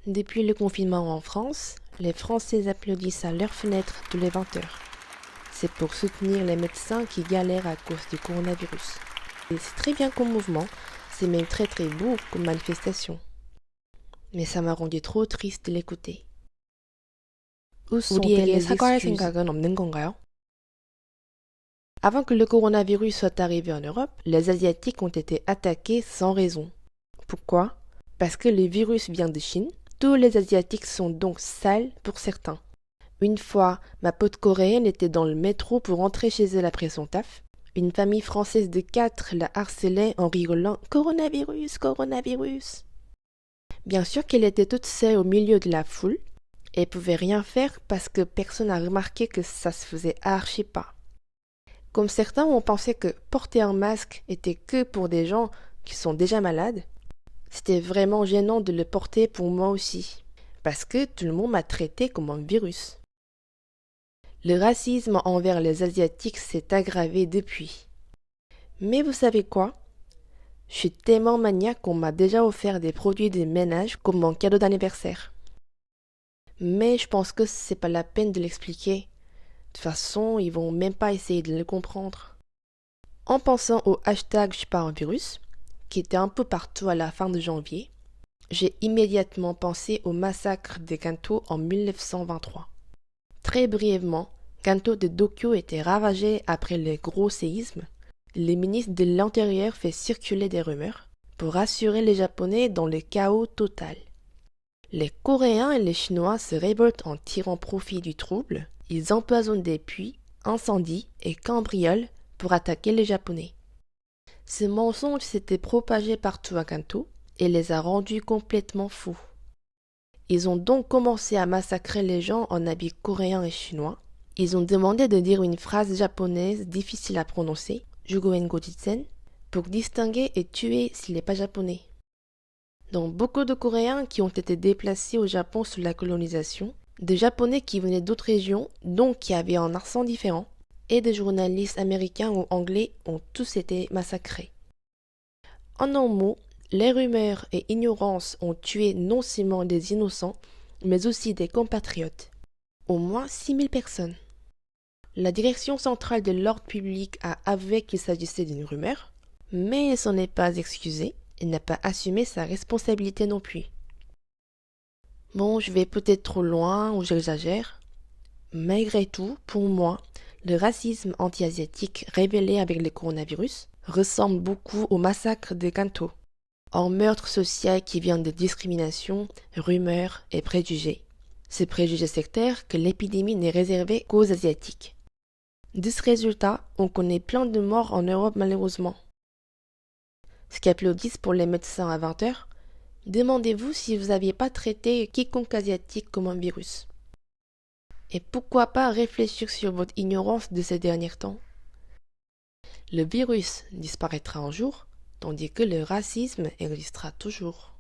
Depuis le confinement en France, les Français applaudissent à leurs fenêtres tous les 20 heures. C'est pour soutenir les médecins qui galèrent à cause du coronavirus. Et c'est très bien comme mouvement, c'est même très très beau comme manifestation. Mais ça m'a rendu trop triste de l'écouter. Où sont les 사과할 excuses? 생각은 없는 건가요? Avant que le coronavirus soit arrivé en Europe, les Asiatiques ont été attaqués sans raison. Pourquoi? Parce que le virus vient de Chine. Tous les Asiatiques sont donc sales pour certains. Une fois, ma pote coréenne était dans le métro pour rentrer chez elle après son taf. Une famille française de 4 la harcelait en rigolant « Coronavirus, coronavirus !» Bien sûr qu'elle était toute seule au milieu de la foule et pouvait rien faire parce que personne n'a remarqué que ça se faisait archi pas. Comme certains ont pensé que porter un masque était que pour des gens qui sont déjà malades, c'était vraiment gênant de le porter pour moi aussi, parce que tout le monde m'a traité comme un virus. Le racisme envers les Asiatiques s'est aggravé depuis. Mais vous savez quoi? Je suis tellement maniaque qu'on m'a déjà offert des produits de ménage comme mon cadeau d'anniversaire. Mais je pense que c'est pas la peine de l'expliquer. De toute façon, ils vont même pas essayer de le comprendre. En pensant au hashtag Je suis pas un virus, qui était un peu partout à la fin de janvier, j'ai immédiatement pensé au massacre de Kanto en 1923. Très brièvement, Kanto de Tokyo était ravagé après le gros séisme. Le ministre de l'Intérieur fait circuler des rumeurs pour rassurer les Japonais dans le chaos total. Les Coréens et les Chinois se révoltent en tirant profit du trouble. Ils empoisonnent des puits, incendient et cambriolent pour attaquer les Japonais. Ce mensonge s'était propagé partout à Kanto et les a rendus complètement fous. Ils ont donc commencé à massacrer les gens en habits coréens et chinois. Ils ont demandé de dire une phrase japonaise difficile à prononcer, Jugoen Gojitsen, pour distinguer et tuer s'il n'est pas japonais. Donc beaucoup de Coréens qui ont été déplacés au Japon sous la colonisation, des Japonais qui venaient d'autres régions, donc qui avaient un accent différent, et des journalistes américains ou anglais ont tous été massacrés. En un mot, les rumeurs et ignorances ont tué non seulement des innocents, mais aussi des compatriotes. Au moins 6000 personnes. La direction centrale de l'ordre public a avoué qu'il s'agissait d'une rumeur, mais elle s'en est pas excusée et n'a pas assumé sa responsabilité non plus. Bon, je vais peut-être trop loin ou j'exagère. Malgré tout, pour moi, le racisme anti-asiatique révélé avec le coronavirus ressemble beaucoup au massacre de Kanto, un meurtre social qui vient de discrimination, rumeurs et préjugés. Ces préjugés sectaires que l'épidémie n'est réservée qu'aux Asiatiques. De ce résultat, on connaît plein de morts en Europe malheureusement. Ce qu'applaudissent pour les médecins à 20 heures, demandez-vous si vous n'aviez pas traité quiconque asiatique comme un virus. Et pourquoi pas réfléchir sur votre ignorance de ces derniers temps? Le virus disparaîtra un jour, tandis que le racisme existera toujours.